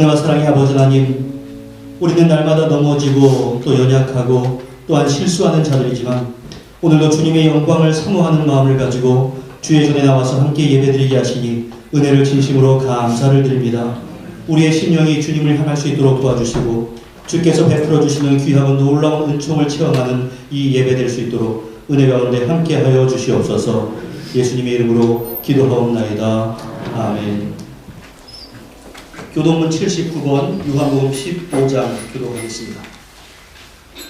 은혜와 사랑의 아버지 하나님, 우리는 날마다 넘어지고 또 연약하고 또한 실수하는 자들이지만 오늘도 주님의 영광을 사모하는 마음을 가지고 주의 전에 나와서 함께 예배드리게 하시니 은혜를 진심으로 감사를 드립니다. 우리의 심령이 주님을 향할 수 있도록 도와주시고 주께서 베풀어 주시는 귀하고 놀라운 은총을 체험하는 이 예배 될 수 있도록 은혜 가운데 함께하여 주시옵소서. 예수님의 이름으로 기도하옵나이다. 아멘. 교동문 79번 요한복음 15장 교독하겠습니다.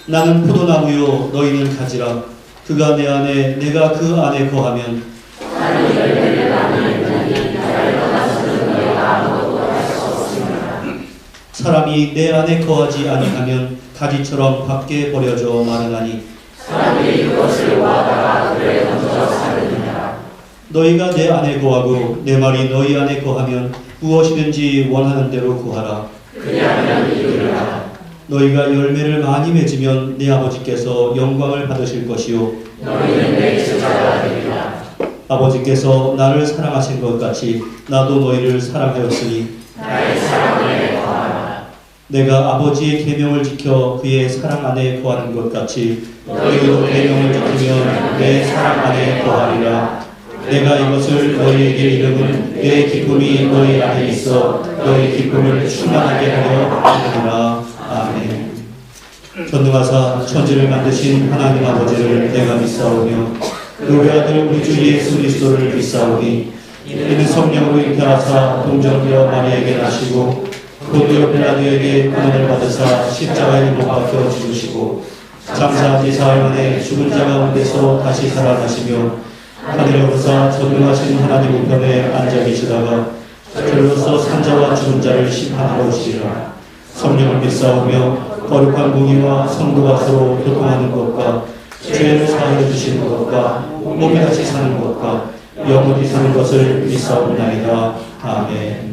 나는 포도나무요 너희는 가지라. 그가 내 안에 내가 그 안에 거하면 나는 열매를 많이 내니 나를 떠나서는 너희가 아무것도 할 수 없습니다. 사람이 내 안에 거하지 아니하면 가지처럼 밖에 버려져 마르나니 사람들이 그것을 모아다가 들에 던져 사르느니라. 너희가 내 안에 거하고 내 말이 너희 안에 거하면 무엇이든지 원하는 대로 구하라. 그리하면 이루리라. 너희가 열매를 많이 맺으면 내 아버지께서 영광을 받으실 것이요 너희는 내 제자가 되리라. 아버지께서 나를 사랑하신 것 같이 나도 너희를 사랑하였으니 나의 사랑 안에 거하라. 내가 아버지의 계명을 지켜 그의 사랑 안에 거하는 것 같이 너희도 계명을 지키면 내 사랑 안에 거하리라. 내가 이것을 너희에게 이름은 내 기쁨이 너희 안에 있어 너희 기쁨을 충만하게 하려 하느니라. 아멘. 전능하사 천지를 만드신 하나님 아버지를 내가 믿사오며 그 외아들 우리 주 예수 그리스도를 믿사오니 이는 성령으로 잉태하사 동정녀 마리아에게 나시고 본디오 빌라도에게 고난을 받으사 십자가에 못 박혀 죽으시고 장사한 지 사흘 만에 죽은 자 가운데서 다시 살아나시며 하늘에 오르사 전능하신 하나님 우편에 앉아 계시다가 저로서 산자와 죽은 자를 심판하러 오시리라. 성령을 믿사오며 거룩한 공의와 성도가 서로 교통하는 것과 죄를 사하여 주시는 것과 몸이 다시 사는 것과 영원히 사는 것을 믿사옵나이다. 아멘.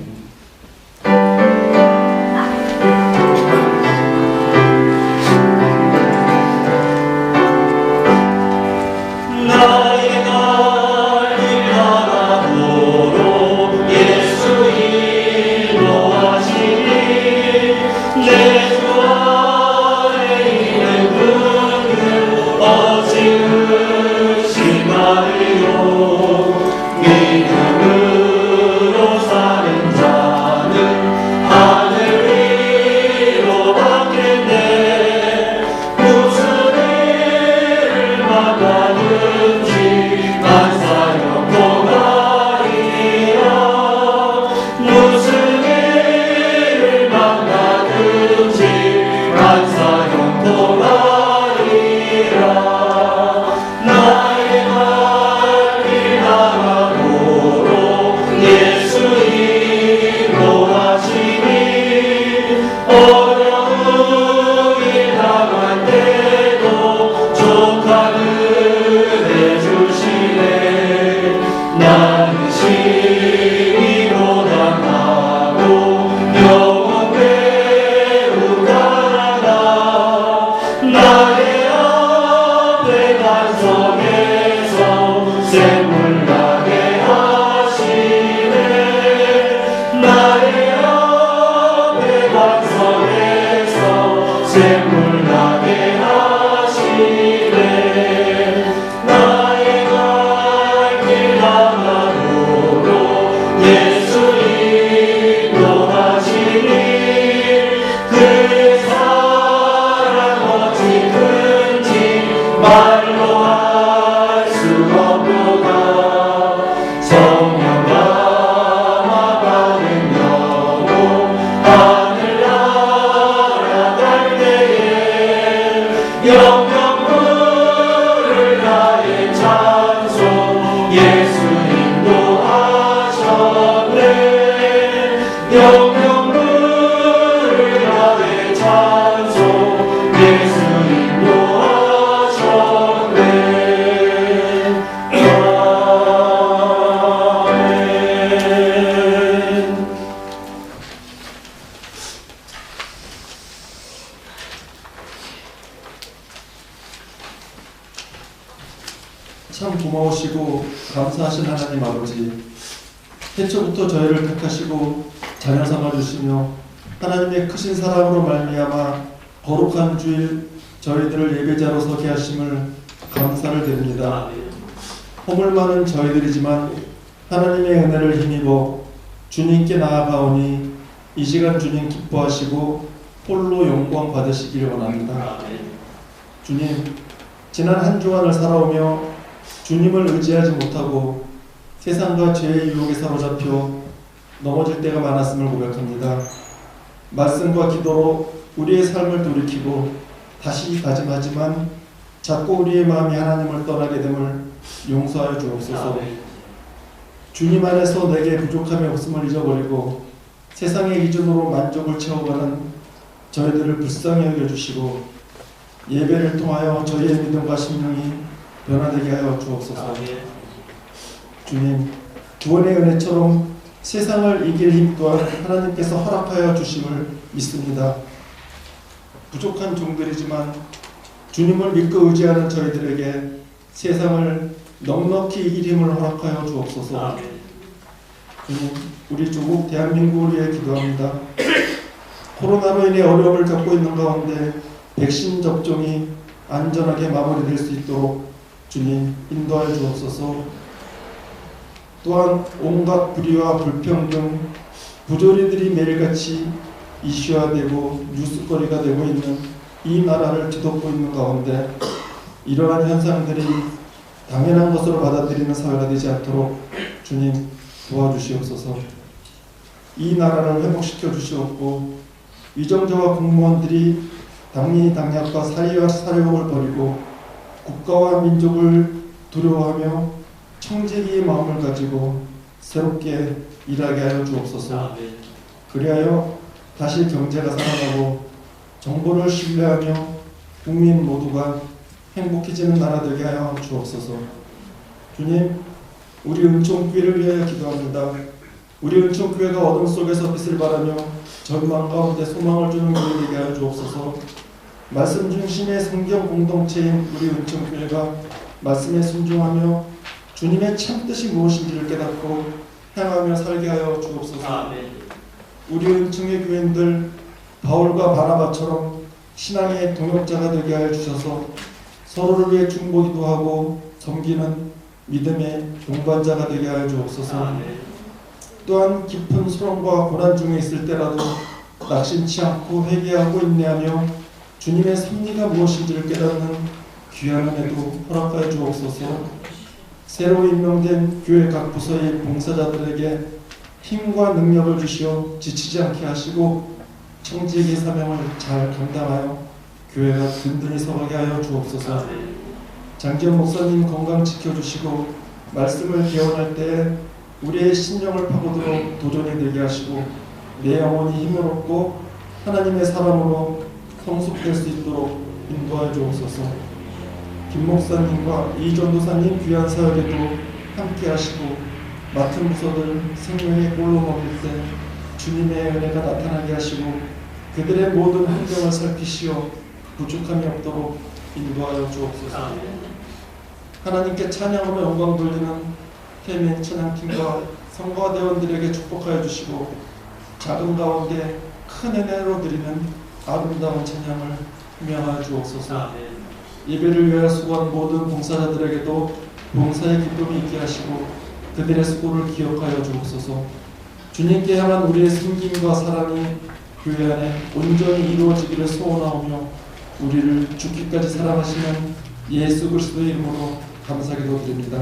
참 고마우시고 감사하신 하나님 아버지, 태초부터 저희를 택하시고 자녀 삼아주시며 하나님의 크신 사랑으로 말미암아 거룩한 주일 저희들을 예배자로 서게 하심을 감사를 드립니다. 허물 많은 저희들이지만 하나님의 은혜를 힘입어 주님께 나아가오니 이 시간 주님 기뻐하시고 홀로 영광 받으시기를 원합니다. 주님, 지난 한 주간을 살아오며 주님을 의지하지 못하고 세상과 죄의 유혹에 사로잡혀 넘어질 때가 많았음을 고백합니다. 말씀과 기도로 우리의 삶을 돌이키고 다시 다짐하지만 자꾸 우리의 마음이 하나님을 떠나게 됨을 용서하여 주옵소서. 주님 안에서 내게 부족함이 없음을 잊어버리고 세상의 기준으로 만족을 채워가는 저희들을 불쌍히 여겨주시고 예배를 통하여 저희의 믿음과 심령이 변화되게 하여 주옵소서. 주님, 구원의 은혜처럼 세상을 이길 힘 또한 하나님께서 허락하여 주심을 믿습니다. 부족한 종들이지만 주님을 믿고 의지하는 저희들에게 세상을 넉넉히 이길 힘을 허락하여 주옵소서. 주님, 우리 조국 대한민국을 위해 기도합니다. 코로나로 인해 어려움을 겪고 있는 가운데 백신 접종이 안전하게 마무리될 수 있도록 주님 인도하여 주옵소서. 또한 온갖 불의와 불평등, 부조리들이 매일같이 이슈화되고 뉴스거리가 되고 있는 이 나라를 뒤덮고 있는 가운데 이러한 현상들이 당연한 것으로 받아들이는 사회가 되지 않도록 주님 도와주시옵소서. 이 나라를 회복시켜 주시옵고 위정자와 공무원들이 당리 당략과 사리와 사욕을 버리고 국가와 민족을 두려워하며 청지기의 마음을 가지고 새롭게 일하게 하여 주옵소서. 그리하여 다시 경제가 살아나고 정보를 신뢰하며 국민 모두가 행복해지는 나라 되게 하여 주옵소서. 주님, 우리 은총교회를 위하여 기도합니다. 우리 은총교회가 어둠 속에서 빛을 발하며 전망 가운데 소망을 주는 교회 되게 하여 주옵소서. 말씀 중심의 성경 공동체인 우리 은총교회가 말씀에 순종하며 주님의 참뜻이 무엇인지를 깨닫고 향하며 살게 하여 주옵소서. 우리 은총의 교인들 바울과 바나바처럼 신앙의 동역자가 되게 하여 주셔서 서로를 위해 중보기도 하고 섬기는 믿음의 동반자가 되게 하여 주옵소서. 또한 깊은 수렁과 고난 중에 있을 때라도 낙심치 않고 회개하고 인내하며 주님의 섭리가 무엇인지를 깨닫는 귀한 은혜도 허락하여 주옵소서. 새로 임명된 교회 각 부서의 봉사자들에게 힘과 능력을 주시어 지치지 않게 하시고 청지기 사명을 잘 감당하여 교회가 든든히 서가게 하여 주옵소서. 장기현 목사님 건강 지켜주시고 말씀을 개원할 때 우리의 심령을 파고들어 도전이 되게 하시고 내 영혼이 힘을 얻고 하나님의 사람으로 성숙될 수 있도록 인도하여 주옵소서. 김 목사님과 이 전도사님 귀한 사역에도 함께 하시고 맡은 부서들 생명의 꼴로 먹일 때 주님의 은혜가 나타나게 하시고 그들의 모든 환경을 살피시어 부족함이 없도록 인도하여 주옵소서. 하나님께 찬양으로 영광 돌리는 케멘 찬양팀과 성과 대원들에게 축복하여 주시고 작은 가운데 큰 은혜로 드리는 아름다운 찬양을 명하여 주옵소서. 예배를 위하여 수고한 모든 봉사자들에게도 봉사의 기쁨이 있게 하시고 그들의 수고를 기억하여 주옵소서. 주님께 향한 우리의 섬김과 사랑이 교회 안에 온전히 이루어지기를 소원하오며 우리를 죽기까지 사랑하시는 예수 그리스도의 이름으로 감사기도 드립니다.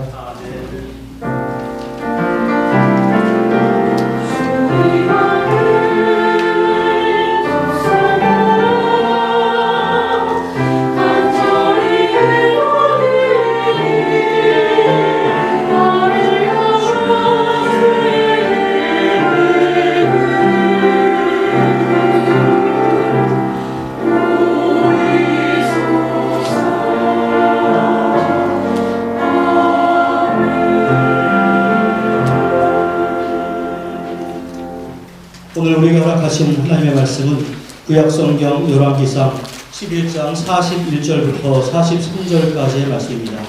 오늘 우리가 허락하신 하나님의 말씀은 구약성경 열왕기상 11장 41절부터 43절까지의 말씀입니다.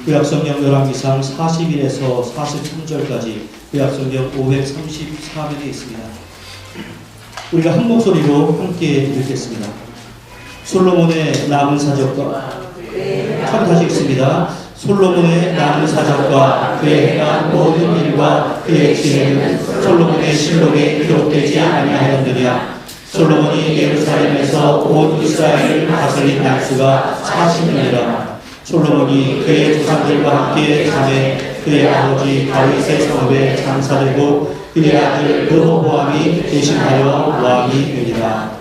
구약성경 열왕기상 41에서 43절까지 구약성경 534면에 있습니다. 우리가 한 목소리로 함께 읽겠습니다. 솔로몬의 남은 사적과 처음 다시 읽습니다. 솔로몬의 남은 사적과 그의 행한 모든 일과 그의 지혜는 솔로몬의 실록에 기록되지 아니하였느냐. 솔로몬이 예루살렘에서 온 이스라엘을 다스린 날수가 40년이라. 솔로몬이 그의 조상들과 함께 잠에 그의 아버지 다윗의 성읍에 장사되고 그의 아들 르호보암이 대신하여 왕이 되니라.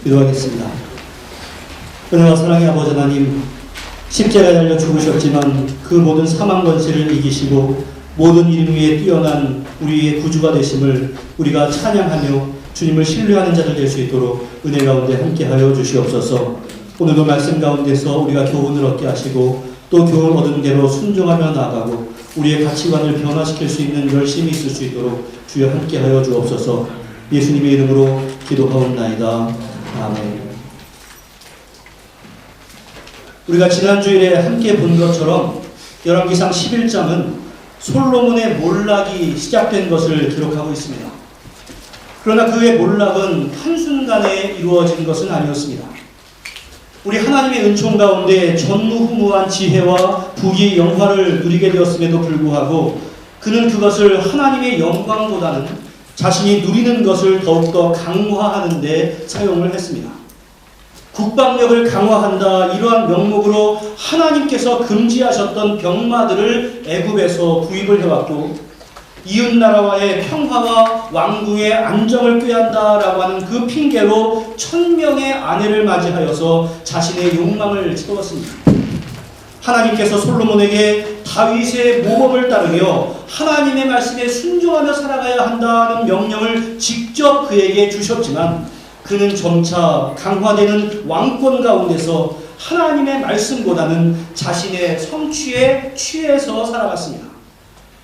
기도하겠습니다. 은혜와 사랑의 아버지 하나님, 십자가에 달려 죽으셨지만 그 모든 사망 권세를 이기시고 모든 이름 위에 뛰어난 우리의 구주가 되심을 우리가 찬양하며 주님을 신뢰하는 자들 될 수 있도록 은혜 가운데 함께하여 주시옵소서. 오늘도 말씀 가운데서 우리가 교훈을 얻게 하시고 또 교훈 얻은 대로 순종하며 나아가고 우리의 가치관을 변화시킬 수 있는 열심이 있을 수 있도록 주여 함께하여 주옵소서. 예수님의 이름으로 기도하옵나이다. 아멘. 우리가 지난 주일에 함께 본 것처럼 열왕기상 11장은 솔로몬의 몰락이 시작된 것을 기록하고 있습니다. 그러나 그의 몰락은 한순간에 이루어진 것은 아니었습니다. 우리 하나님의 은총 가운데 전무후무한 지혜와 부귀 영화를 누리게 되었음에도 불구하고 그는 그것을 하나님의 영광보다는 자신이 누리는 것을 더욱더 강화하는 데 사용을 했습니다. 국방력을 강화한다, 이러한 명목으로 하나님께서 금지하셨던 병마들을 애굽에서 구입을 해왔고, 이웃나라와의 평화와 왕궁의 안정을 꾀한다라고 하는 그 핑계로 1000명의 아내를 맞이하여서 자신의 욕망을 채웠습니다. 하나님께서 솔로몬에게 다윗의 모범을 따르며 하나님의 말씀에 순종하며 살아가야 한다는 명령을 직접 그에게 주셨지만, 그는 점차 강화되는 왕권 가운데서 하나님의 말씀보다는 자신의 성취에 취해서 살아갔습니다.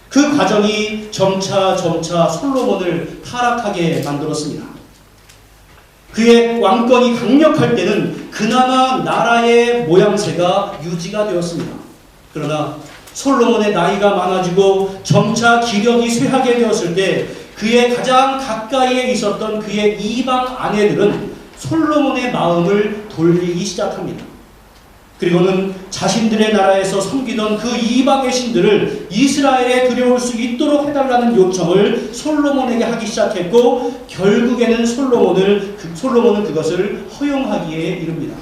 그 과정이 점차 솔로몬을 타락하게 만들었습니다. 그의 왕권이 강력할 때는 그나마 나라의 모양새가 유지가 되었습니다. 그러나 솔로몬의 나이가 많아지고 점차 기력이 쇠하게 되었을 때 그의 가장 가까이에 있었던 그의 이방 아내들은 솔로몬의 마음을 돌리기 시작합니다. 그리고는 자신들의 나라에서 섬기던 그 이방의 신들을 이스라엘에 들여올 수 있도록 해달라는 요청을 솔로몬에게 하기 시작했고, 결국에는 솔로몬은 그것을 허용하기에 이릅니다.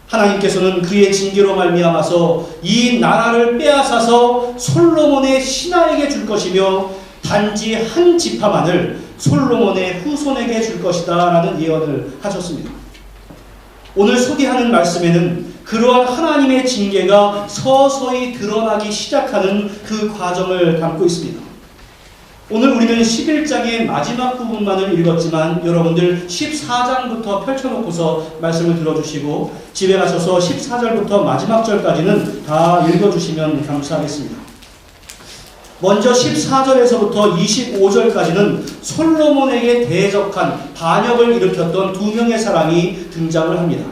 하나님께서는 그의 징계로 말미암아서 이 나라를 빼앗아서 솔로몬의 신하에게 줄 것이며 단지 한 지파만을 솔로몬의 후손에게 줄 것이다 라는 예언을 하셨습니다. 오늘 소개하는 말씀에는 그러한 하나님의 징계가 서서히 드러나기 시작하는 그 과정을 담고 있습니다. 오늘 우리는 11장의 마지막 부분만을 읽었지만 여러분들 14장부터 펼쳐놓고서 말씀을 들어주시고 집에 가셔서 14절부터 마지막 절까지는 다 읽어주시면 감사하겠습니다. 먼저 14절에서부터 25절까지는 솔로몬에게 대적한 반역을 일으켰던 두 명의 사람이 등장을 합니다.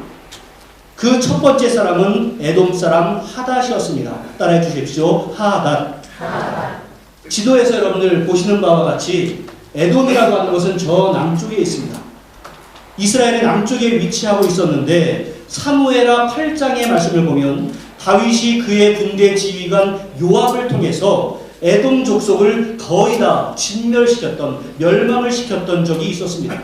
그 첫 번째 사람은 에돔 사람 하닷이었습니다. 따라해 주십시오. 하닷. 지도에서 여러분들 보시는 바와 같이 에돔이라고 하는 것은 저 남쪽에 있습니다. 이스라엘의 남쪽에 위치하고 있었는데 사무엘하 8장의 말씀을 보면 다윗이 그의 군대 지휘관 요압을 통해서 에돔 족속을 거의 다 멸망을 시켰던 적이 있었습니다.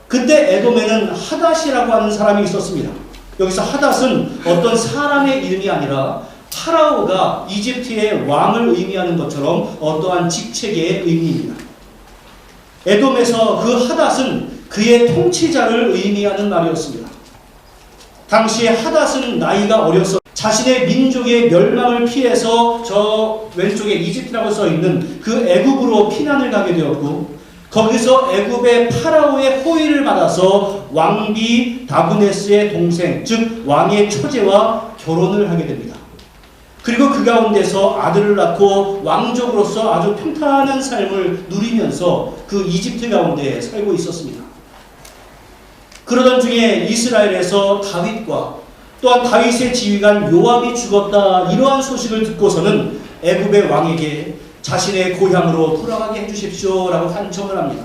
그때 에돔에는 하닷이라고 하는 사람이 있었습니다. 여기서 하닷은 어떤 사람의 이름이 아니라 파라오가 이집트의 왕을 의미하는 것처럼 어떠한 직책의 의미입니다. 에돔에서 그 하닷은 그의 통치자를 의미하는 말이었습니다. 당시에 하닷은 나이가 어려서 자신의 민족의 멸망을 피해서 저 왼쪽에 이집트라고 써있는 그 애굽으로 피난을 가게 되었고, 거기서 애굽의 파라오의 호의를 받아서 왕비 다브네스의 동생, 즉 왕의 처제와 결혼을 하게 됩니다. 그리고 그 가운데서 아들을 낳고 왕족으로서 아주 평탄한 삶을 누리면서 그 이집트 가운데 살고 있었습니다. 그러던 중에 이스라엘에서 다윗과 또한 다윗의 지휘관 요압이 죽었다, 이러한 소식을 듣고서는 애굽의 왕에게 자신의 고향으로 돌아가게 해주십시오 라고 간청을 합니다.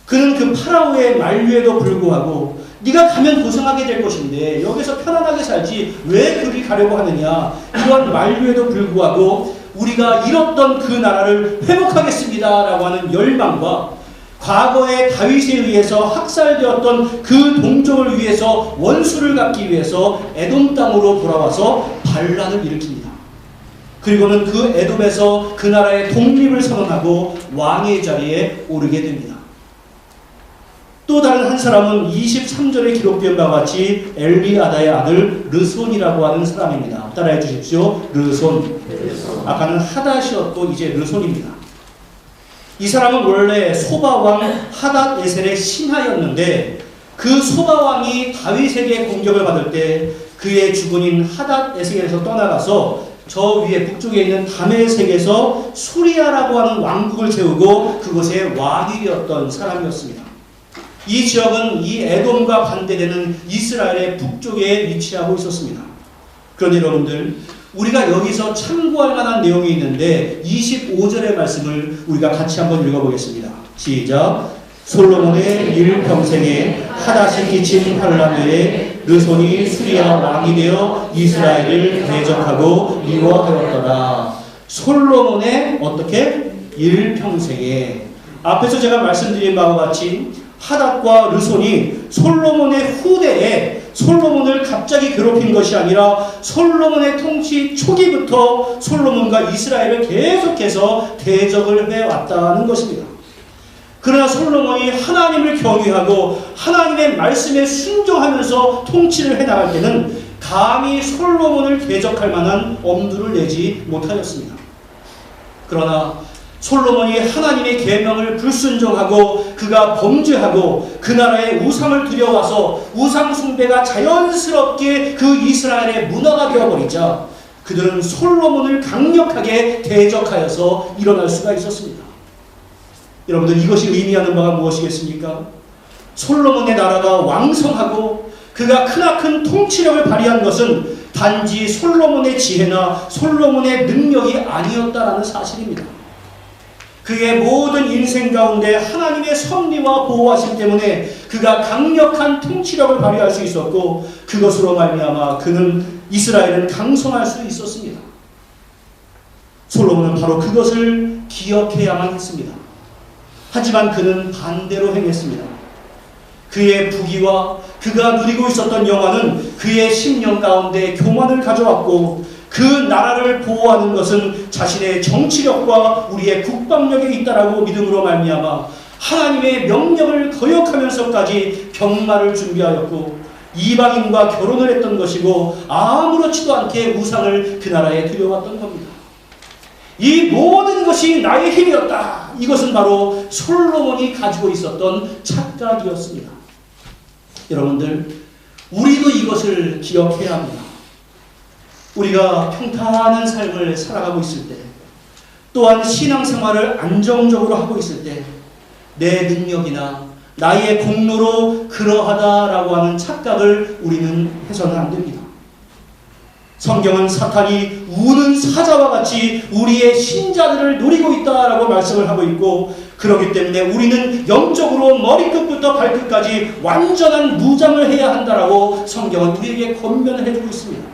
그는 그 파라오의 만류에도 불구하고 네가 가면 고생하게 될 것인데 여기서 편안하게 살지 왜 그리 가려고 하느냐, 이러한 만류에도 불구하고 우리가 잃었던 그 나라를 회복하겠습니다 라고 하는 열망과 과거에 다윗에 의해서 학살되었던 그 동족을 위해서 원수를 갚기 위해서 에돔 땅으로 돌아와서 반란을 일으킵니다. 그리고는 그 에돔에서 그 나라의 독립을 선언하고 왕의 자리에 오르게 됩니다. 또 다른 한 사람은 23절에 기록된 바와 같이 엘리아다의 아들 르손이라고 하는 사람입니다. 따라해 주십시오. 르손. 아까는 하닷이었고 이제 르손입니다. 이 사람은 원래 소바왕 하닷 에셀의 신하였는데 그 소바왕이 다윗에게 공격을 받을 때 그의 주군인 하닷 에셀에서 떠나가서 저 위에 북쪽에 있는 다메섹에서 수리아라고 하는 왕국을 세우고 그곳의 왕이었던 사람이었습니다. 이 지역은 이 에돔과 반대되는 이스라엘의 북쪽에 위치하고 있었습니다. 그런데 여러분들, 우리가 여기서 참고할 만한 내용이 있는데 25절의 말씀을 우리가 같이 한번 읽어보겠습니다. 시작. 솔로몬의 일평생에 하닷이 끼친 환란에 르손이 수리아 왕이 되어 이스라엘을 대적하고 이워하였더라. 솔로몬의 어떻게? 일평생에. 앞에서 제가 말씀드린 바와 같이 하닷과 르손이 솔로몬의 후대에 솔로몬을 갑자기 괴롭힌 것이 아니라 솔로몬의 통치 초기부터 솔로몬과 이스라엘을 계속해서 대적을 해왔다는 것입니다. 그러나 솔로몬이 하나님을 경외하고 하나님의 말씀에 순종하면서 통치를 해나갈 때는 감히 솔로몬을 대적할 만한 엄두를 내지 못하였습니다. 그러나 솔로몬이 하나님의 계명을 불순종하고 그가 범죄하고 그 나라의 우상을 들여와서 우상 숭배가 자연스럽게 그 이스라엘의 문화가 되어버리자 그들은 솔로몬을 강력하게 대적하여서 일어날 수가 있었습니다. 여러분들 이것이 의미하는 바가 무엇이겠습니까? 솔로몬의 나라가 왕성하고 그가 크나큰 통치력을 발휘한 것은 단지 솔로몬의 지혜나 솔로몬의 능력이 아니었다라는 사실입니다. 그의 모든 인생 가운데 하나님의 섭리와 보호하심 때문에 그가 강력한 통치력을 발휘할 수 있었고 그것으로 말미암아 그는 이스라엘은 강성할 수 있었습니다. 솔로몬은 바로 그것을 기억해야만 했습니다. 하지만 그는 반대로 행했습니다. 그의 부귀와 그가 누리고 있었던 영화는 그의 심령 가운데 교만을 가져왔고 그 나라를 보호하는 것은 자신의 정치력과 우리의 국방력에 있다라고 믿음으로 말미암아 하나님의 명령을 거역하면서까지 병마를 준비하였고 이방인과 결혼을 했던 것이고 아무렇지도 않게 우상을 그 나라에 들여왔던 겁니다. 이 모든 것이 나의 힘이었다. 이것은 바로 솔로몬이 가지고 있었던 착각이었습니다. 여러분들, 우리도 이것을 기억해야 합니다. 우리가 평탄한 삶을 살아가고 있을 때, 또한 신앙생활을 안정적으로 하고 있을 때, 내 능력이나 나의 공로로 그러하다라고 하는 착각을 우리는 해서는 안 됩니다. 성경은 사탄이 우는 사자와 같이 우리의 신자들을 노리고 있다라고 말씀을 하고 있고, 그렇기 때문에 우리는 영적으로 머리끝부터 발끝까지 완전한 무장을 해야 한다라고 성경은 우리에게 권면을 해주고 있습니다.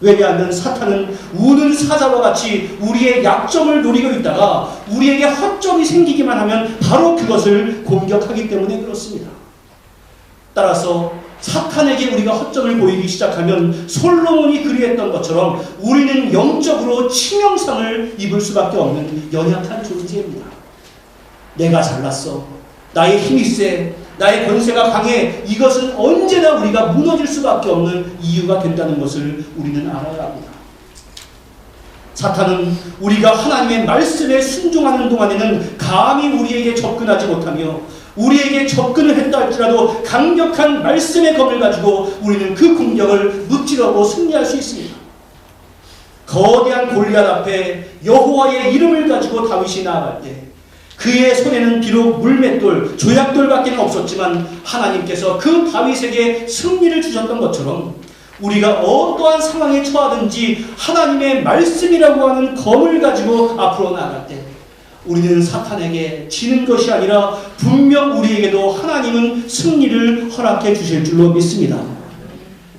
왜냐하면 사탄은 우는 사자와 같이 우리의 약점을 노리고 있다가 우리에게 허점이 생기기만 하면 바로 그것을 공격하기 때문에 그렇습니다. 따라서 사탄에게 우리가 허점을 보이기 시작하면 솔로몬이 그리했던 것처럼 우리는 영적으로 치명상을 입을 수밖에 없는 연약한 존재입니다. 내가 잘났어. 나의 힘이 세. 나의 권세가 강해. 이것은 언제나 우리가 무너질 수밖에 없는 이유가 된다는 것을 우리는 알아야 합니다. 사탄은 우리가 하나님의 말씀에 순종하는 동안에는 감히 우리에게 접근하지 못하며 우리에게 접근을 했다 할지라도 강력한 말씀의 검을 가지고 우리는 그 공격을 무찌르고 승리할 수 있습니다. 거대한 골리앗 앞에 여호와의 이름을 가지고 다윗이 나아갈 때 그의 손에는 비록 물맷돌, 조약돌밖에 없었지만 하나님께서 그 다윗에게 승리를 주셨던 것처럼 우리가 어떠한 상황에 처하든지 하나님의 말씀이라고 하는 검을 가지고 앞으로 나아갈 때 우리는 사탄에게 지는 것이 아니라 분명 우리에게도 하나님은 승리를 허락해 주실 줄로 믿습니다.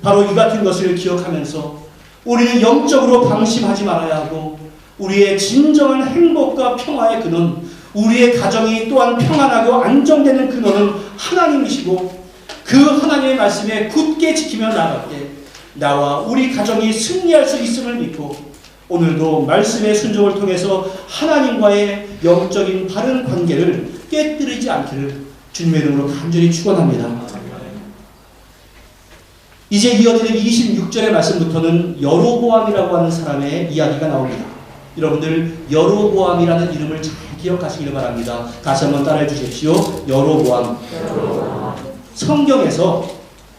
바로 이 같은 것을 기억하면서 우리는 영적으로 방심하지 말아야 하고 우리의 진정한 행복과 평화의 근원, 우리의 가정이 또한 평안하고 안정되는 근원은 하나님이시고 그 하나님의 말씀에 굳게 지키며 나아갈 때 나와 우리 가정이 승리할 수 있음을 믿고 오늘도 말씀의 순종을 통해서 하나님과의 영적인 바른 관계를 깨뜨리지 않기를 주님의 이름으로 간절히 축원합니다. 이제 이어지는 26절의 말씀부터는 여로보암이라고 하는 사람의 이야기가 나옵니다. 여러분들 여로보암이라는 이름을 잘 기억하시길 바랍니다. 다시 한번 따라해 주십시오. 여로보암. 성경에서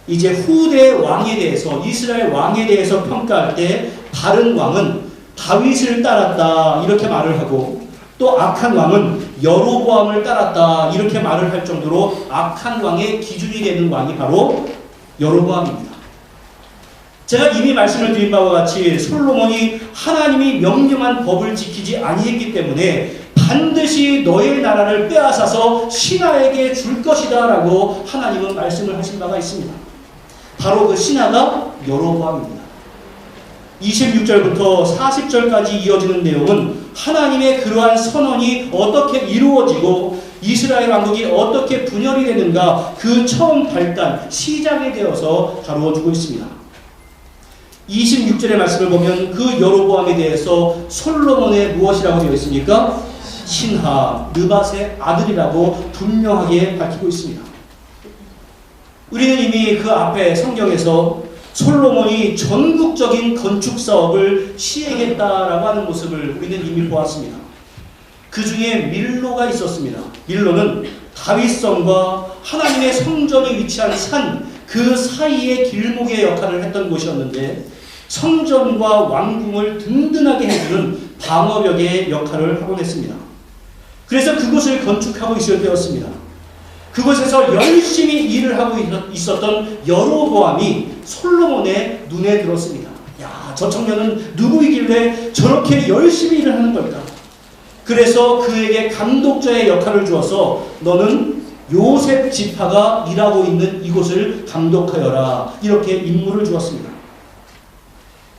이제 후대 왕에 대해서 이스라엘 왕에 대해서 평가할 때 바른 왕은 다윗을 따랐다 이렇게 말을 하고 또 악한 왕은 여로보암을 따랐다 이렇게 말을 할 정도로 악한 왕의 기준이 되는 왕이 바로 여로보암입니다. 제가 이미 말씀을 드린 바와 같이 솔로몬이 하나님이 명령한 법을 지키지 아니했기 때문에 반드시 너의 나라를 빼앗아서 신하에게 줄 것이다 라고 하나님은 말씀을 하신 바가 있습니다. 바로 그 신하가 여로보암입니다. 26절부터 40절까지 이어지는 내용은 하나님의 그러한 선언이 어떻게 이루어지고 이스라엘 왕국이 어떻게 분열이 되는가 그 처음 발단, 시작에 대해서 다루어주고 있습니다. 26절의 말씀을 보면 그 여로보암에 대해서 솔로몬의 무엇이라고 되어 있습니까? 신하, 느밧의 아들이라고 분명하게 밝히고 있습니다. 우리는 이미 그 앞에 성경에서 솔로몬이 전국적인 건축 사업을 시행했다라고 하는 모습을 우리는 이미 보았습니다. 그 중에 밀로가 있었습니다. 밀로는 다윗성과 하나님의 성전이 위치한 산, 그 사이의 길목의 역할을 했던 곳이었는데 성전과 왕궁을 든든하게 해주는 방어벽의 역할을 하곤 했습니다. 그래서 그곳을 건축하고 있을 때였습니다. 그곳에서 열심히 일을 하고 있었던 여로보암이 솔로몬의 눈에 들었습니다. 야, 저 청년은 누구이길래 저렇게 열심히 일을 하는 걸까? 그래서 그에게 감독자의 역할을 주어서 너는 요셉 지파가 일하고 있는 이곳을 감독하여라. 이렇게 임무를 주었습니다.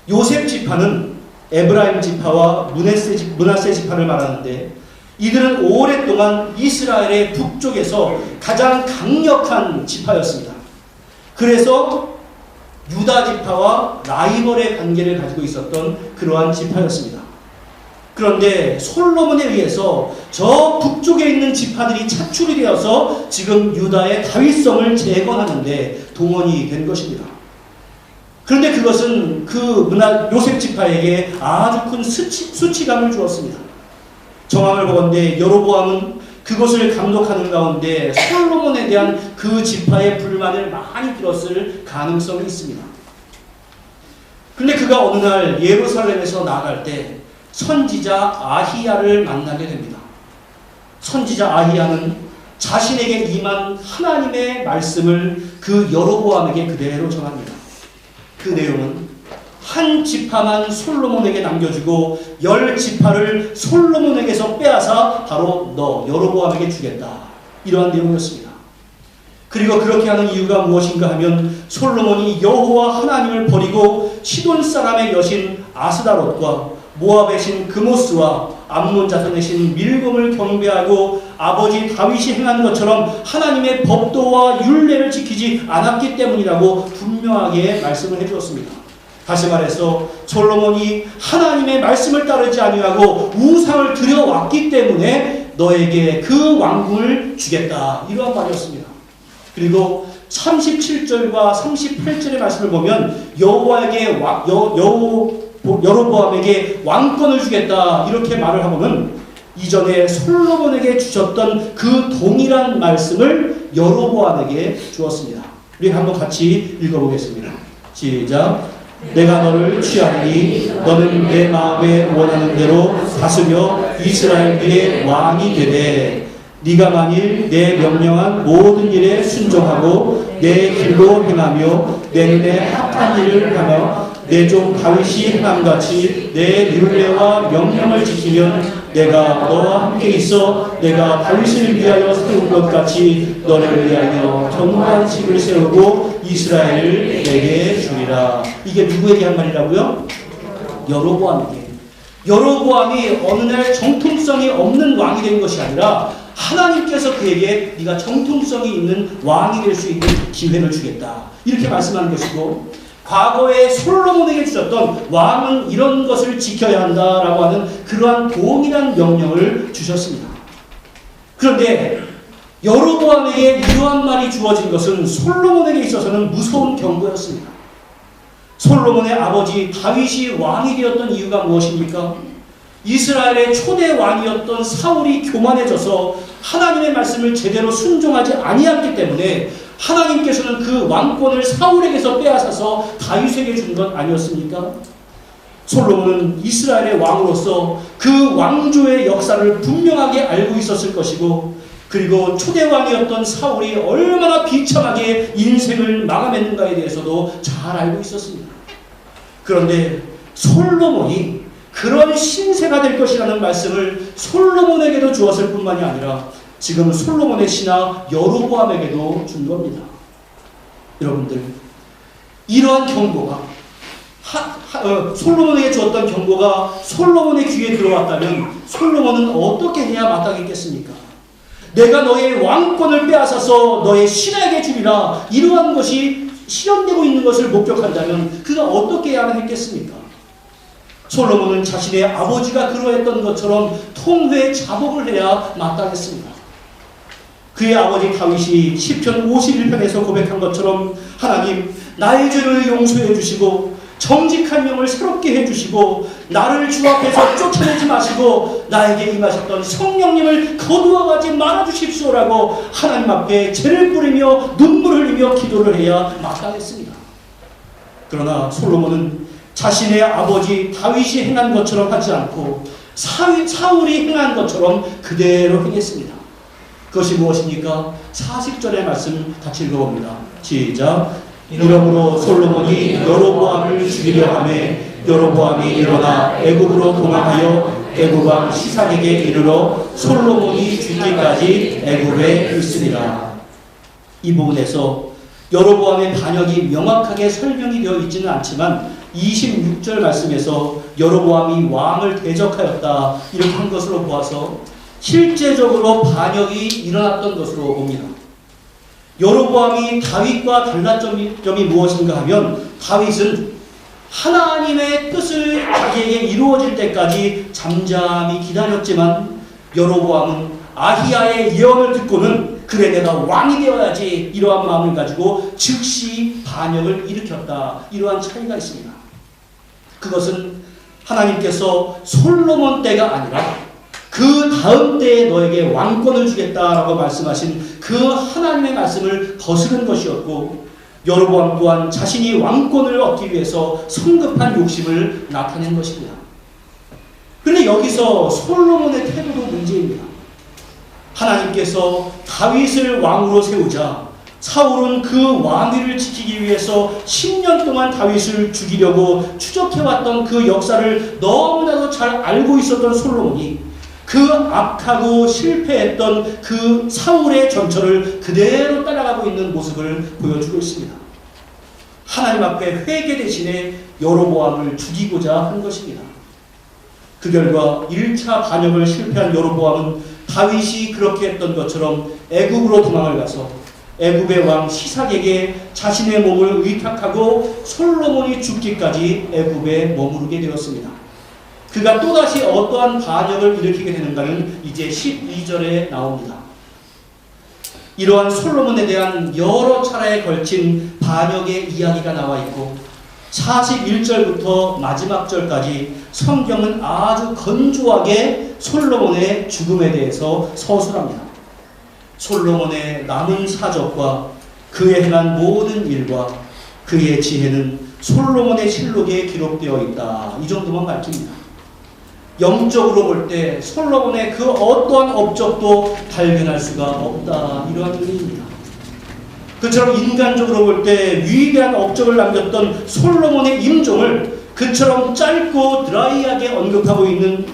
요셉 지파는 에브라임 지파와 므낫세 지파를 말하는데 이들은 오랫동안 이스라엘의 북쪽에서 가장 강력한 지파였습니다. 그래서 유다 지파와 라이벌의 관계를 가지고 있었던 그러한 지파였습니다. 그런데 솔로몬에 의해서 저 북쪽에 있는 지파들이 차출이 되어서 지금 유다의 다윗성을 재건하는데 동원이 된 것입니다. 그런데 그것은 그 요셉 지파에게 아주 큰 수치감을 주었습니다. 정황을 보건대 여로보암은 그것을 감독하는 가운데 솔로몬에 대한 그 지파의 불만을 많이 들었을 가능성이 있습니다. 그런데 그가 어느 날 예루살렘에서 나아갈 때 선지자 아히야를 만나게 됩니다. 선지자 아히야는 자신에게 임한 하나님의 말씀을 그 여로보암에게 그대로 전합니다. 그 내용은 한 지파만 솔로몬에게 남겨주고 10지파를 솔로몬에게서 빼앗아 바로 너 여로보암에게 주겠다. 이러한 내용이었습니다. 그리고 그렇게 하는 이유가 무엇인가 하면 솔로몬이 여호와 하나님을 버리고 시돈 사람의 여신 아스다롯과 모압의 신 그모스와 암몬 자손의 신 밀곰을 경배하고 아버지 다윗이 행한 것처럼 하나님의 법도와 율례를 지키지 않았기 때문이라고 분명하게 말씀을 해주었습니다. 다시 말해서 솔로몬이 하나님의 말씀을 따르지 아니하고 우상을 드려왔기 때문에 너에게 그 왕궁을 주겠다. 이러한 말이었습니다. 그리고 37절과 38절의 말씀을 보면 여로보암에게 왕권을 주겠다. 이렇게 말을 하고는 이전에 솔로몬에게 주셨던 그 동일한 말씀을 여로보암에게 주었습니다. 우리 한번 같이 읽어보겠습니다. 시작. 내가 너를 취하리니 너는 내 마음에 원하는 대로 다스려 이스라엘 위에 왕이 되되 네가 만일 내 명령한 모든 일에 순종하고 내 길로 행하며 내 눈에 합한 일을 하며 내 종 다윗이 행함같이 내 율례와 명령을 지키면 내가 너와 함께 있어 내가 다윗을 위하여 세운 것 같이 너를 위하여 견고한 집을 세우고 이스라엘을 내게 주리라. 이게 누구에게 한 말이라고요? 여로보암에게. 여로보암이 어느 날 정통성이 없는 왕이 된 것이 아니라 하나님께서 그에게 네가 정통성이 있는 왕이 될 수 있는 기회를 주겠다. 이렇게 말씀하는 것이고 과거에 솔로몬에게 주셨던 왕은 이런 것을 지켜야 한다라고 하는 그러한 동일한 명령을 주셨습니다. 그런데 여로보암에게 이러한 말이 주어진 것은 솔로몬에게 있어서는 무서운 경고였습니다. 솔로몬의 아버지 다윗이 왕이 되었던 이유가 무엇입니까? 이스라엘의 초대 왕이었던 사울이 교만해져서 하나님의 말씀을 제대로 순종하지 아니했기 때문에 하나님께서는 그 왕권을 사울에게서 빼앗아서 다윗에게 준 것 아니었습니까? 솔로몬은 이스라엘의 왕으로서 그 왕조의 역사를 분명하게 알고 있었을 것이고 그리고 초대왕이었던 사울이 얼마나 비참하게 인생을 마감했는가에 대해서도 잘 알고 있었습니다. 그런데 솔로몬이 그런 신세가 될 것이라는 말씀을 솔로몬에게도 주었을 뿐만이 아니라 지금 솔로몬의 신하 여로보암에게도 준 겁니다. 여러분들, 이러한 경고가 솔로몬에게 주었던 경고가 솔로몬의 귀에 들어왔다면 솔로몬은 어떻게 해야 마땅했겠습니까? 내가 너의 왕권을 빼앗아서 너의 신하에게 주리라, 이러한 것이 실현되고 있는 것을 목격한다면 그가 어떻게 해야만 했겠습니까? 솔로몬은 자신의 아버지가 그러했던 것처럼 통회 자복을 해야 마땅했습니다. 그의 아버지 다윗이 시편 51편에서 고백한 것처럼 하나님, 나의 죄를 용서해 주시고 정직한 영을 새롭게 해주시고 나를 주 앞에서 쫓아내지 마시고 나에게 임하셨던 성령님을 거두어가지 말아주십시오라고 하나님 앞에 죄를 뿌리며 눈물을 흘리며 기도를 해야 마땅했습니다. 그러나 솔로몬은 자신의 아버지 다윗이 행한 것처럼 하지 않고 사울이 행한 것처럼 그대로 행했습니다. 그것이 무엇입니까? 40절의 말씀 같이 읽어봅니다. 시작. 이러므로 솔로몬이 여로보암을 죽이려 하매 여로보암이 일어나 애굽으로 도망하여 애굽 왕 시삭에게 이르러 솔로몬이 죽기까지 애굽에 있으리라. 이 부분에서 여로보암의 반역이 명확하게 설명이 되어 있지는 않지만 26절 말씀에서 여로보암이 왕을 대적하였다 이렇게 한 것으로 보아서 실제적으로 반역이 일어났던 것으로 봅니다. 여로보암이 다윗과 달라점이 무엇인가 하면 다윗은 하나님의 뜻을 자기에게 이루어질 때까지 잠잠히 기다렸지만 여로보암은 아히야의 예언을 듣고는 그래 내가 왕이 되어야지 이러한 마음을 가지고 즉시 반역을 일으켰다. 이러한 차이가 있습니다. 그것은 하나님께서 솔로몬 때가 아니라 그 다음 때에 너에게 왕권을 주겠다라고 말씀하신 그 하나님의 말씀을 거스른 것이었고 여로보암 또한 자신이 왕권을 얻기 위해서 성급한 욕심을 나타낸 것입니다. 그런데 여기서 솔로몬의 태도도 문제입니다. 하나님께서 다윗을 왕으로 세우자 사울은 그 왕위를 지키기 위해서 10년 동안 다윗을 죽이려고 추적해왔던 그 역사를 너무나도 잘 알고 있었던 솔로몬이 그 악하고 실패했던 그 사울의 전철을 그대로 따라가고 있는 모습을 보여주고 있습니다. 하나님 앞에 회개 대신에 여로보암을 죽이고자 한 것입니다. 그 결과 1차 반역을 실패한 여로보암은 다윗이 그렇게 했던 것처럼 애굽으로 도망을 가서 애굽의 왕 시삭에게 자신의 몸을 의탁하고 솔로몬이 죽기까지 애굽에 머무르게 되었습니다. 그가 또다시 어떠한 반역을 일으키게 되는가는 이제 12절에 나옵니다. 이러한 솔로몬에 대한 여러 차례에 걸친 반역의 이야기가 나와 있고 41절부터 마지막 절까지 성경은 아주 건조하게 솔로몬의 죽음에 대해서 서술합니다. 솔로몬의 남은 사적과 그의 행한 모든 일과 그의 지혜는 솔로몬의 실록에 기록되어 있다. 이 정도만 밝힙니다. 영적으로 볼 때 솔로몬의 그 어떠한 업적도 발견할 수가 없다. 이러한 의미입니다. 그처럼 인간적으로 볼 때 위대한 업적을 남겼던 솔로몬의 임종을 그처럼 짧고 드라이하게 언급하고 있는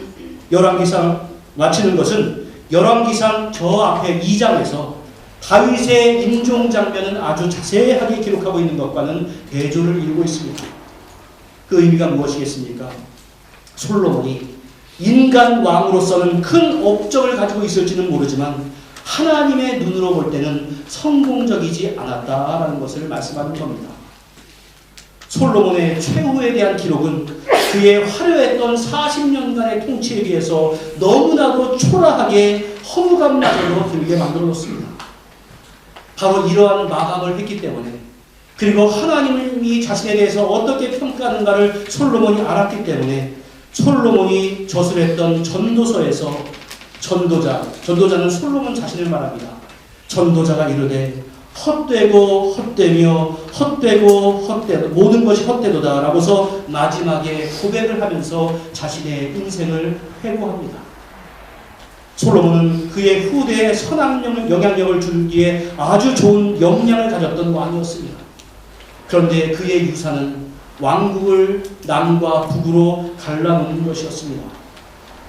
열왕기상 마치는 것은 열왕기상 저 앞에 2장에서 다윗의 임종 장면은 아주 자세하게 기록하고 있는 것과는 대조를 이루고 있습니다. 그 의미가 무엇이겠습니까? 솔로몬이 인간 왕으로서는 큰 업적을 가지고 있을지는 모르지만 하나님의 눈으로 볼 때는 성공적이지 않았다라는 것을 말씀하는 겁니다. 솔로몬의 최후에 대한 기록은 그의 화려했던 40년간의 통치에 비해서 너무나도 초라하게 허무감마저도 들게 만들어놓습니다. 바로 이러한 마감을 했기 때문에 그리고 하나님이 자신에 대해서 어떻게 평가하는가를 솔로몬이 알았기 때문에 솔로몬이 저술했던 전도서에서 전도자는 솔로몬 자신을 말합니다. 전도자가 이르되 헛되고 헛되며 헛되고 헛되도 모든 것이 헛되도다 라고서 마지막에 고백을 하면서 자신의 인생을 회고합니다. 솔로몬은 그의 후대에 선한 영향력을 주기에 아주 좋은 역량을 가졌던 왕이었습니다. 그런데 그의 유산은 왕국을 남과 북으로 갈라놓는 것이었습니다.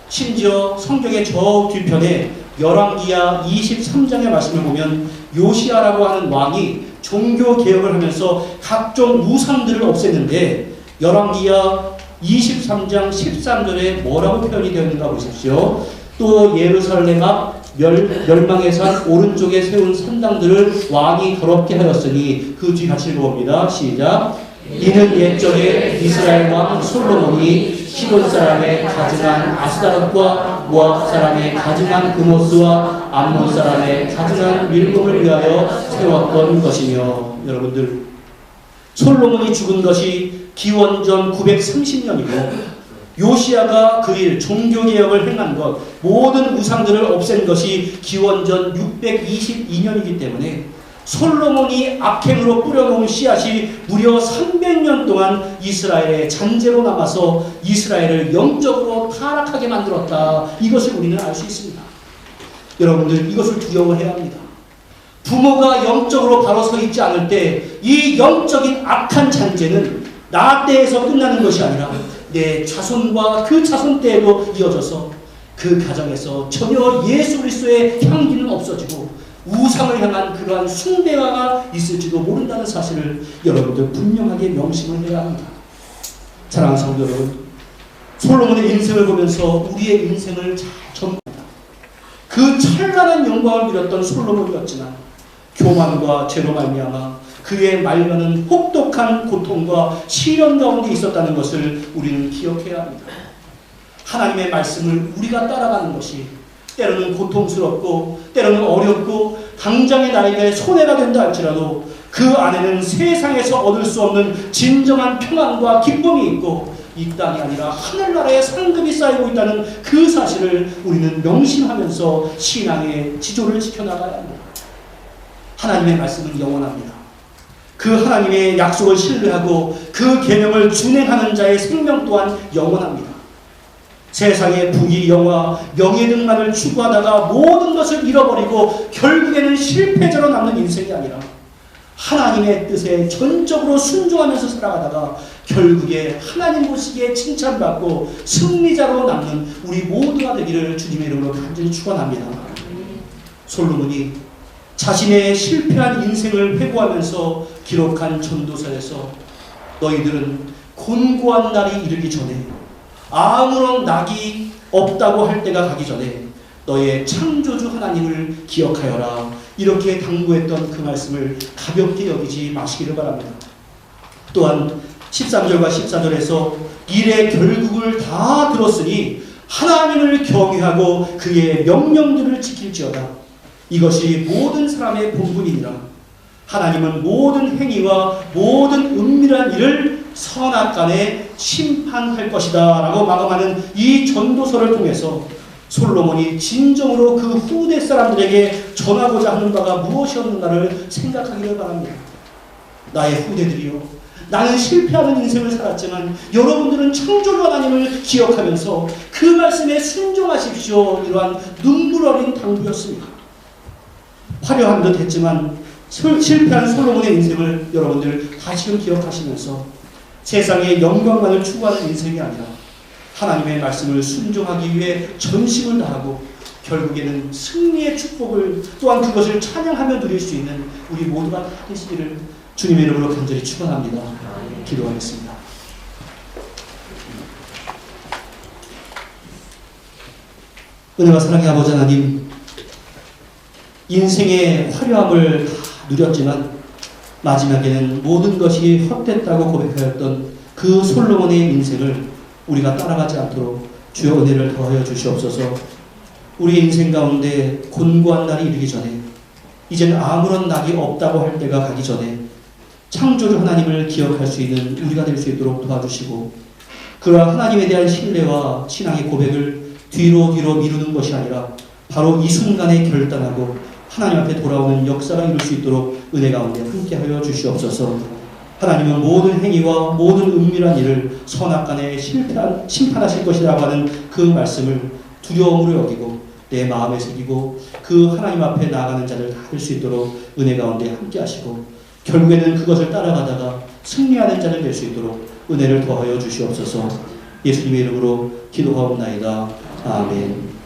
심지어 성경의 저 뒤편에 열왕기야 23장의 말씀을 보면 요시야라고 하는 왕이 종교 개혁을 하면서 각종 우상들을 없앴는데 열왕기야 23장 13절에 뭐라고 표현이 되어 있는가 보십시오. 또 예루살렘 앞 멸망의 산 오른쪽에 세운 산당들을 왕이 더럽게 하였으니 그 뒤 같이 읽어봅니다. 시작. 이는 옛적에 이스라엘 왕 솔로몬이 시돈 사람의 가증한 아스다롯과 모압 사람의 가증한 그모스와 암몬 사람의 가증한 밀금을 위하여 세웠던 것이며, 여러분들 솔로몬이 죽은 것이 기원전 930년이고 요시야가 그 일 종교개혁을 행한 것, 모든 우상들을 없앤 것이 기원전 622년이기 때문에 솔로몬이 악행으로 뿌려놓은 씨앗이 무려 300년 동안 이스라엘의 잔재로 남아서 이스라엘을 영적으로 타락하게 만들었다. 이것을 우리는 알 수 있습니다. 여러분들 이것을 두려워해야 합니다. 부모가 영적으로 바로 서 있지 않을 때 이 영적인 악한 잔재는 나 때에서 끝나는 것이 아니라 내 자손과 그 자손 때에도 이어져서 그 가정에서 전혀 예수 그리스도의 향기는 없어지고 우상을 향한 그러한 숭배가 있을지도 모른다는 사실을 여러분들 분명하게 명심을 해야 합니다. 사랑하는 성도 여러분, 솔로몬의 인생을 보면서 우리의 인생을 잘 점검합니다. 그 찬란한 영광을 누렸던 솔로몬이었지만 교만과 죄로 말미암아 그의 말년은 혹독한 고통과 시련 가운데 있었다는 것을 우리는 기억해야 합니다. 하나님의 말씀을 우리가 따라가는 것이 때로는 고통스럽고 때로는 어렵고 당장의 나에게 손해가 된다 할지라도 그 안에는 세상에서 얻을 수 없는 진정한 평안과 기쁨이 있고 이 땅이 아니라 하늘나라의 상급이 쌓이고 있다는 그 사실을 우리는 명심하면서 신앙의 지조를 지켜나가야 합니다. 하나님의 말씀은 영원합니다. 그 하나님의 약속을 신뢰하고 그 계명을 준행하는 자의 생명 또한 영원합니다. 세상의 부귀, 영화, 명예 등만을 추구하다가 모든 것을 잃어버리고 결국에는 실패자로 남는 인생이 아니라 하나님의 뜻에 전적으로 순종하면서 살아가다가 결국에 하나님 보시기에 칭찬받고 승리자로 남는 우리 모두가 되기를 주님의 이름으로 간절히 축원합니다. 솔로몬이 자신의 실패한 인생을 회고하면서 기록한 전도서에서 너희들은 곤고한 날이 이르기 전에 아무런 낙이 없다고 할 때가 가기 전에 너의 창조주 하나님을 기억하여라. 이렇게 당부했던 그 말씀을 가볍게 여기지 마시기를 바랍니다. 또한 13절과 14절에서 일의 결국을 다 들었으니 하나님을 경외하고 그의 명령들을 지킬지어다. 이것이 모든 사람의 본분이니라. 하나님은 모든 행위와 모든 은밀한 일을 선악간에 심판할 것이다 라고 마감하는 이 전도서를 통해서 솔로몬이 진정으로 그 후대 사람들에게 전하고자 하는 바가 무엇이었는가를 생각하기를 바랍니다. 나의 후대들이요, 나는 실패하는 인생을 살았지만 여러분들은 창조주 하나님을 기억하면서 그 말씀에 순종하십시오. 이러한 눈물 어린 당부였습니다. 화려한 듯 했지만 실패한 솔로몬의 인생을 여러분들 다시금 기억하시면서 세상의 영광만을 추구하는 인생이 아니라 하나님의 말씀을 순종하기 위해 전심을 다하고 결국에는 승리의 축복을 또한 그것을 찬양하며 누릴 수 있는 우리 모두가 다 되시기를 주님의 이름으로 간절히 축원합니다. 기도하겠습니다. 은혜와 사랑의 아버지 하나님, 인생의 화려함을 다 누렸지만 마지막에는 모든 것이 헛됐다고 고백하였던 그 솔로몬의 인생을 우리가 따라가지 않도록 주여 은혜를 더하여 주시옵소서. 우리 인생 가운데 곤고한 날이 이르기 전에, 이제는 아무런 낙이 없다고 할 때가 가기 전에 창조주 하나님을 기억할 수 있는 우리가 될 수 있도록 도와주시고, 그러한 하나님에 대한 신뢰와 신앙의 고백을 뒤로 미루는 것이 아니라 바로 이 순간에 결단하고 하나님 앞에 돌아오는 역사가 이룰 수 있도록 은혜 가운데 함께하여 주시옵소서. 하나님은 모든 행위와 모든 은밀한 일을 선악간에 심판하실 것이라고 하는 그 말씀을 두려움으로 여기고 내 마음에 새기고 그 하나님 앞에 나아가는 자를 다 될 수 있도록 은혜 가운데 함께하시고 결국에는 그것을 따라가다가 승리하는 자를 될 수 있도록 은혜를 더하여 주시옵소서. 예수님의 이름으로 기도하옵나이다. 아멘.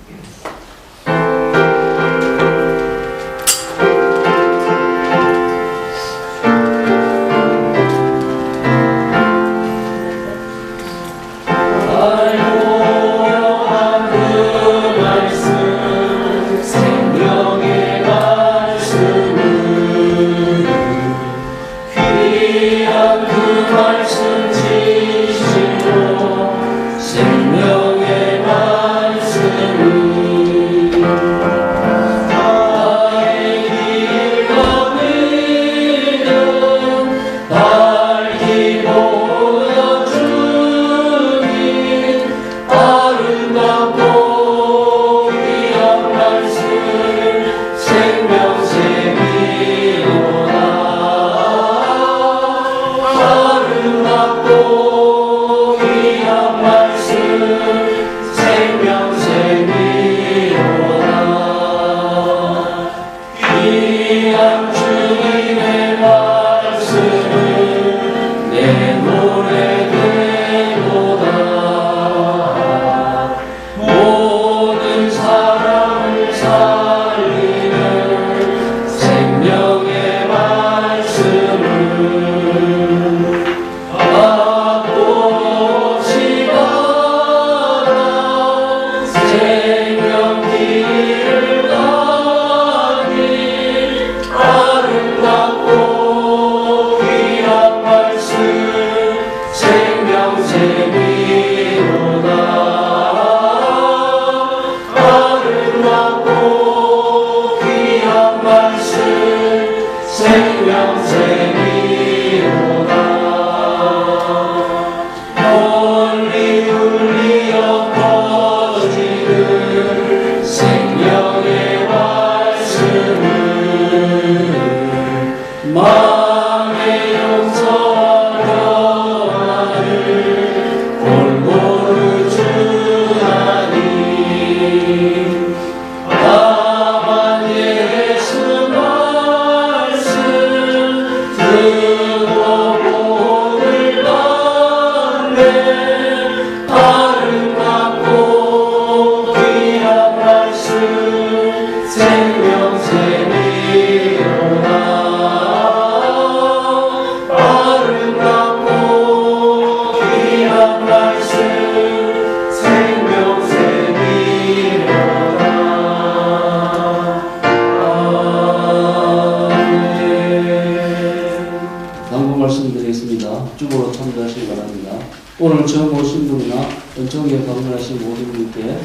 오늘 처음 오신 분이나 은총에 방문하신 모든 분께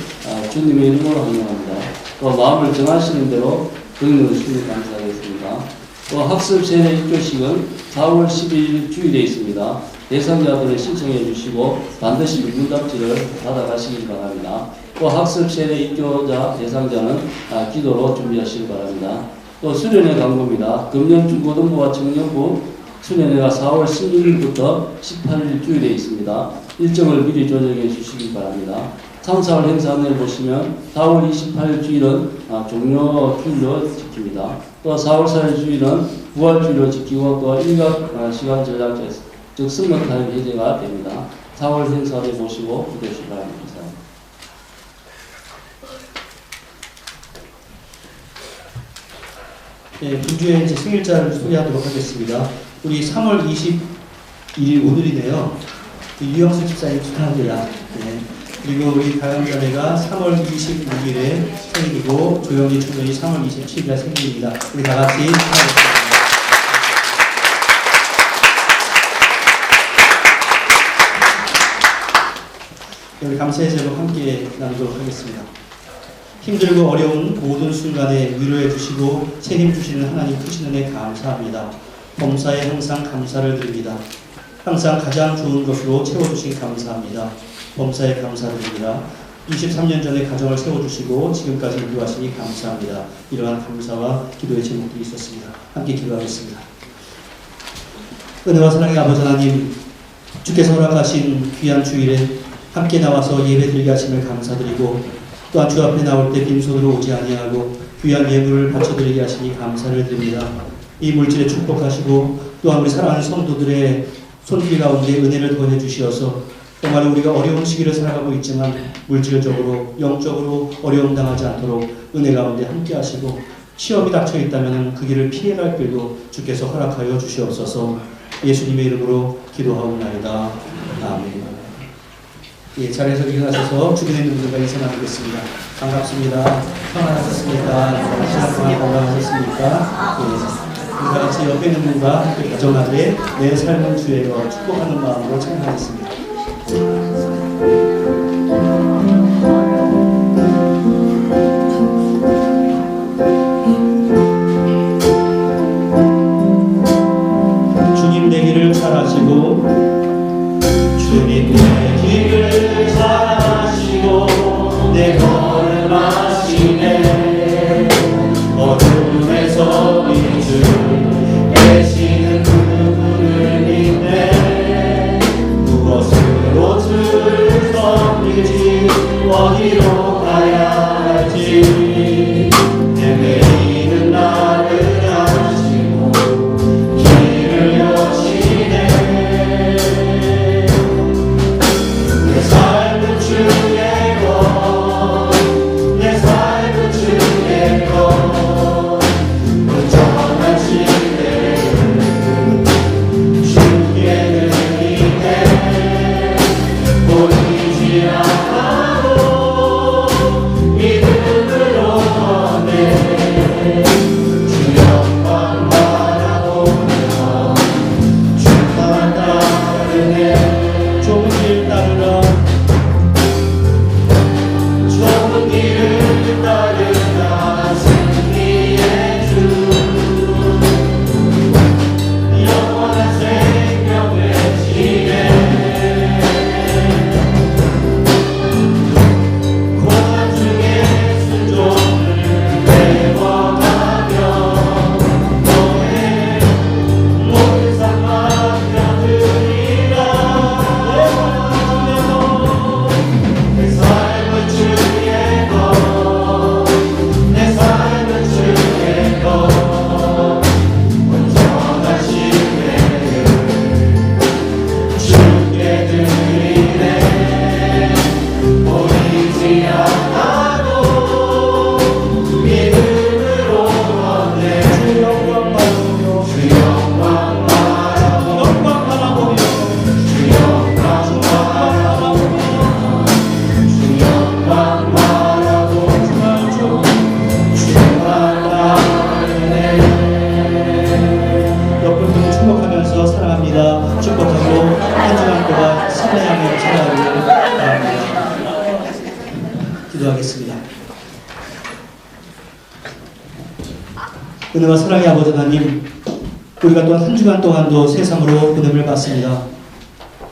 주님의 이름으로 환영합니다. 또 마음을 정하시는 대로 그리는 주님 감사하겠습니다. 또 학습 세례 입교식은 4월 12일 주일에 있습니다. 대상자들을 신청해 주시고 반드시 문답지를 받아가시길 바랍니다. 또 학습 세례 입교자 대상자는 기도로 준비하시기 바랍니다. 또 수련회 광고입니다. 금년 중고등부와 청년부 수련회가 4월 16일부터 18일 주일에 있습니다. 일정을 미리 조정해 주시기 바랍니다. 3, 4월 행사 안내를 보시면 4월 28일 주일은 종료 주일로 지킵니다. 또 4월 4일 주일은 부활 주일로 지키고 또 일각 시간 전략 즉 승마타임 해제가 됩니다. 4월 행사를 보시고 기도하시기 바랍니다. 네, 분주의 이제 생일자를 소개하도록 하겠습니다. 우리 3월 21일 오늘이네요. 유영수 집사님 축하합니다. 네. 그리고 우리 가영자매가 3월 26일에 생일이고 조영기 총장이 3월 27일에 생일입니다. 우리 다 같이 축하하겠습니다. 우리 감사의 제목 함께 나누도록 하겠습니다. 힘들고 어려운 모든 순간에 위로해 주시고 책임 주시는 하나님 크신 은혜 감사합니다. 범사에 항상 감사를 드립니다. 항상 가장 좋은 것으로 채워주신 감사합니다. 범사에 감사드립니다. 23년 전에 가정을 세워주시고 지금까지 인도하시니 감사합니다. 이러한 감사와 기도의 제목들이 있었습니다. 함께 기도하겠습니다. 은혜와 사랑의 아버지 하나님, 주께서 허락하신 귀한 주일에 함께 나와서 예배드리게 하심을 감사드리고 또한 주 앞에 나올 때 빈손으로 오지 아니하고 귀한 예물을 바쳐드리게 하시니 감사를 드립니다. 이 물질에 축복하시고 또한 우리 사랑하는 성도들의 손길 가운데 은혜를 더해 주시어서 정말 우리가 어려운 시기를 살아가고 있지만 물질적으로 영적으로 어려움 당하지 않도록 은혜 가운데 함께 하시고 시험이 닥쳐 있다면 그 길을 피해갈 길도 주께서 허락하여 주시옵소서. 예수님의 이름으로 기도하옵나이다. 아멘. 예, 자리에서 일어나셔서 주변에 있는 분들과 인사 나누겠습니다. 반갑습니다. 평안하셨습니까? 시간 동안 건강하셨습니까? 예, 우리가 같이 옆에 있는 분과 함께 가정하되 내 삶은 주의 것 축복하는 마음으로 찬양하겠습니다. 주님 내 길을 잘하시고 주님 내 길을 잘하시고 내 걸음 하시네 어둠에서 빛을 내시는 그분을 믿네 무엇으로 들썩이지 어디로 가야 할지 헤매이는 나를 아시고 길을 여시네 내 삶은 주의 것 내 삶은 주의 것 온전한 신뢰를 주께 드리네 보이지 않아도 믿음으로 걷네 주 영광 바라보며 주만 따르네 좁은 길 따르라 좁은 길을 따르라 승리의 주 영원한 생명의 지혜 고난 중에 순종을 배워가며 너의 모든 상 맡겨드리라 내 삶은 주의 것 내 삶은 주의 것 온전한 신뢰를 주께 드리네 보이지 않아도 믿음으로 걷네 주 영광 바라보며 주 영광 바라보며 주 영광 바라보며 주 영광 바라보며 주만 따르네 옆분들을 축복하면서 사랑합니다. 축복하고 한 주간 동안 신뢰하며 살아가기를 바랍니다. 기도하겠습니다. 은혜와 사랑의 아버지 하나님, 우리가 또한 한 주간 동안도 세상으로 보냄을 받습니다.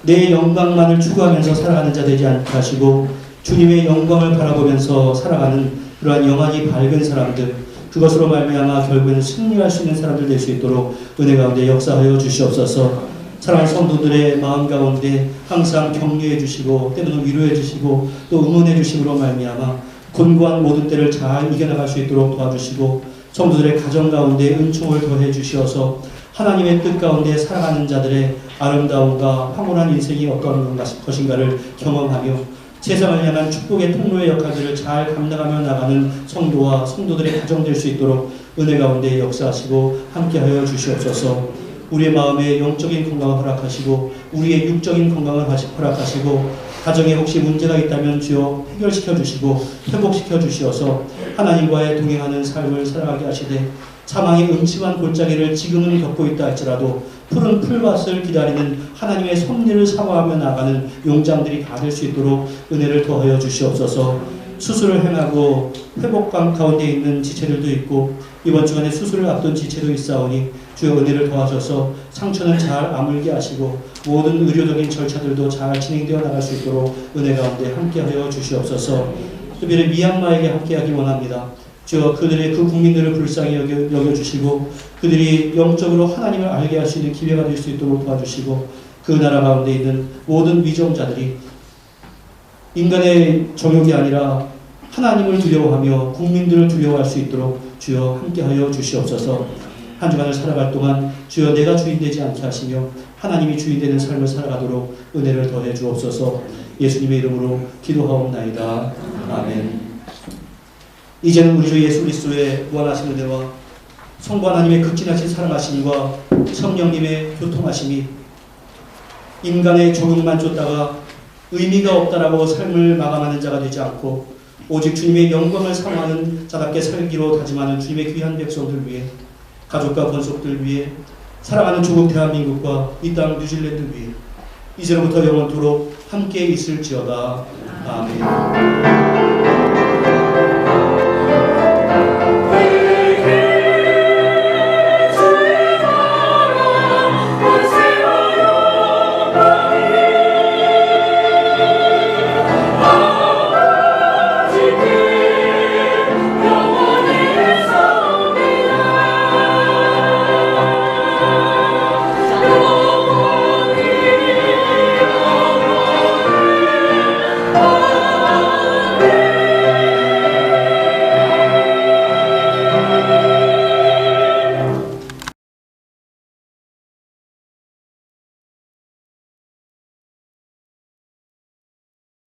내 영광만을 추구하면서 살아가는 자 되지 않게 하시고 주님의 영광을 바라보면서 살아가는 그러한 영안이 밝은 사람들, 그것으로 말미암아 결국에는 승리할 수 있는 사람들 될 수 있도록 은혜 가운데 역사하여 주시옵소서. 사랑하는 성도들의 마음 가운데 항상 격려해 주시고 때로는 위로해 주시고 또 응원해 주심으로 말미암아 곤고한 모든 때를 잘 이겨나갈 수 있도록 도와주시고 성도들의 가정 가운데 은총을 더해 주시어서 하나님의 뜻 가운데 살아가는 자들의 아름다움과 황홀한 인생이 어떤 것인가를 경험하며 세상을 향한 축복의 통로의 역할들을 잘 감당하며 나가는 성도와 성도들의 가정 될 수 있도록 은혜 가운데 역사하시고 함께하여 주시옵소서. 우리의 마음의 영적인 건강을 허락하시고 우리의 육적인 건강을 허락하시고 가정에 혹시 문제가 있다면 주여 해결시켜 주시고 회복시켜 주시어서 하나님과의 동행하는 삶을 살아가게 하시되 사망의 음침한 골짜기를 지금은 겪고 있다 할지라도 푸른 풀밭을 기다리는 하나님의 섭리를 사모하며 나가는 용장들이 다 될 수 있도록 은혜를 더하여 주시옵소서. 수술을 행하고 회복감 가운데 있는 지체들도 있고 이번 주간에 수술을 앞둔 지체도 있사오니 주여 은혜를 더하셔서 상처는 잘 아물게 하시고 모든 의료적인 절차들도 잘 진행되어 나갈 수 있도록 은혜 가운데 함께하여 주시옵소서. 특별히 미얀마에게 함께하기 원합니다. 주여 그들의 그 국민들을 불쌍히 여겨주시고 그들이 영적으로 하나님을 알게 할 수 있는 기회가 될 수 있도록 도와주시고 그 나라 가운데 있는 모든 위정자들이 인간의 정욕이 아니라 하나님을 두려워하며 국민들을 두려워할 수 있도록 주여 함께하여 주시옵소서. 한 주간을 살아갈 동안 주여 내가 주인 되지 않게 하시며 하나님이 주인 되는 삶을 살아가도록 은혜를 더해 주옵소서. 예수님의 이름으로 기도하옵나이다. 아멘. 이제는 우리 주 예수 그리스도의 무한하신 은혜와 성부 하나님의 극진하신 사랑하심과 성령님의 교통하심이 인간의 조국만 쫓다가 의미가 없다라고 삶을 마감하는 자가 되지 않고 오직 주님의 영광을 사모하는 자답게 살기로 다짐하는 주님의 귀한 백성들 위해, 가족과 권속들 위해, 사랑하는 조국 대한민국과 이 땅 뉴질랜드 위해 이제로부터 영원토록 함께 있을지어다. 아멘.